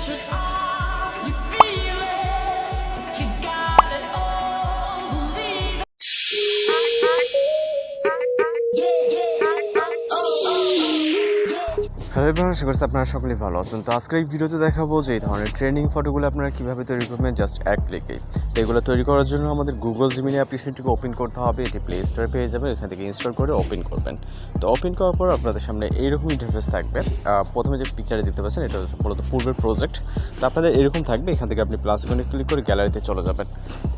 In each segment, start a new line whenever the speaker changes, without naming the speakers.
precious are you feeling? But you got it all. Believe it.
Hello everyone, আশা করছি আপনারা সকলেই ভালো আছেন। তো আজকের এই ভিডিওতে দেখাবো যে এই ধরনের ট্রেনিং ফটোগুলো আপনারা কীভাবে তৈরি করবেন জাস্ট এক ক্লিকেই। তো এগুলো তৈরি করার জন্য আমাদের গুগল জিমিনি অ্যাপ্লিকেশনটিকে ওপেন করতে হবে। এটি প্লে স্টোরে পেয়ে যাবে, এখান থেকে ইনস্টল করে ওপেন করবেন। তো ওপেন করার পর আপনাদের সামনে এইরকম ইন্টারফেস থাকবে। প্রথমে যে পিকচারে দেখতে পাচ্ছেন এটা হচ্ছে মূলত পূর্বের প্রজেক্ট। তো আপনাদের এরকম থাকবে, এখান থেকে আপনি প্লাস আইকনে ক্লিক করে গ্যালারিতে চলে যাবেন।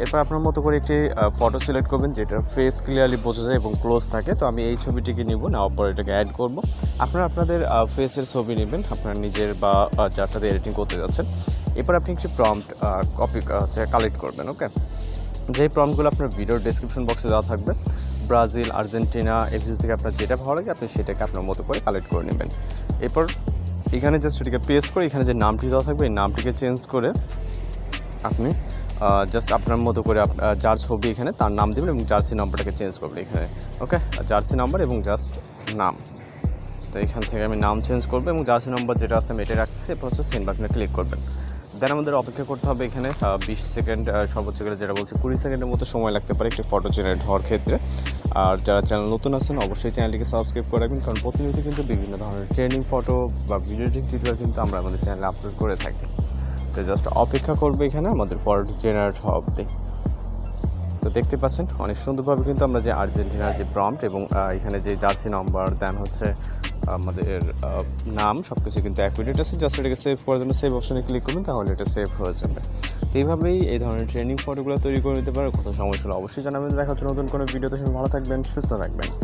এরপর আপনার মতো করে একটি ফটো সিলেক্ট করবেন যেটার ফেস ক্লিয়ারলি বোঝা যায় এবং ক্লোজ থাকে। তো আমি এই ছবিটিকে নিব, নেওয়ার পর এটাকে অ্যাড করব। আপনারা আপনাদের ফেসের ছবি নেবেন আপনার নিজের বা যারটাতে এডিটিং করতে যাচ্ছেন। এরপর আপনি একটি প্রম্পট কালেক্ট করবেন। ওকে, যেই প্রম্পটগুলো আপনার ভিডিওর ডেসক্রিপশন বক্সে দেওয়া থাকবে, ব্রাজিল, আর্জেন্টিনা এর ভিতর থেকে আপনার যেটা ভালো লাগে আপনি সেটাকে আপনার মতো করে কালেক্ট করে নেবেন। এরপর এখানে জাস্ট এটিকে পেস্ট করে এখানে যে নামটি দেওয়া থাকবে এই নামটিকে চেঞ্জ করে আপনি জাস্ট আপনার মতো করে যার ছবি এখানে তার নাম দেবেন এবং জার্সি নাম্বারটাকে চেঞ্জ করবেন এখানে। ওকে, জার্সি নাম্বার এবং জাস্ট নাম। তো এখান থেকে আমি নাম চেঞ্জ করবো এবং জার্সি নম্বর যেটা আছে আমি এটা রাখছি। এরপর হচ্ছে সেন্ড বাটনে ক্লিক করবেন। দেন আমাদের অপেক্ষা করতে হবে এখানে 20 সেকেন্ড, সর্বোচ্চ গেলে যেটা বলছে 20 সেকেন্ডের মতো সময় লাগতে পারে একটি ফটো জেনারেট হওয়ার ক্ষেত্রে। আর যারা চ্যানেল নতুন আছেন অবশ্যই চ্যানেলটিকে সাবস্ক্রাইব করে রাখবেন, কারণ প্রতিনিয়ত কিন্তু বিভিন্ন ধরনের ট্রেনিং ফটো বা ভিডিও এডিটিং টিউটোরিয়াল কিন্তু আমরা আমাদের চ্যানেলে আপলোড করে থাকি। তো জাস্ট অপেক্ষা করবো এখানে আমাদের ফটো জেনারেট হওয়া অবধি। তো দেখতে পাচ্ছেন অনেক সুন্দরভাবে কিন্তু আমরা যে আর্জেন্টিনার যে প্রম্পট এবং এখানে যে জার্সি নাম্বার দেন হচ্ছে আমাদের নাম সব কিছু কিন্তু অ্যাকুরেট আছে। জাস্ট এটাকে সেভ করার জন্য সেভ অপশনে ক্লিক করবেন, তাহলে এটা সেভ হয়ে যাবে। তো এইভাবেই এই ধরনের ট্রেনিং ফটোগুলো তৈরি করে নিতে পারে। কত সমস্যা হলো অবশ্যই জানাবেন। দেখা হচ্ছে নতুন কোনো ভিডিওতে। ভালো থাকবেন, সুস্থ থাকবেন।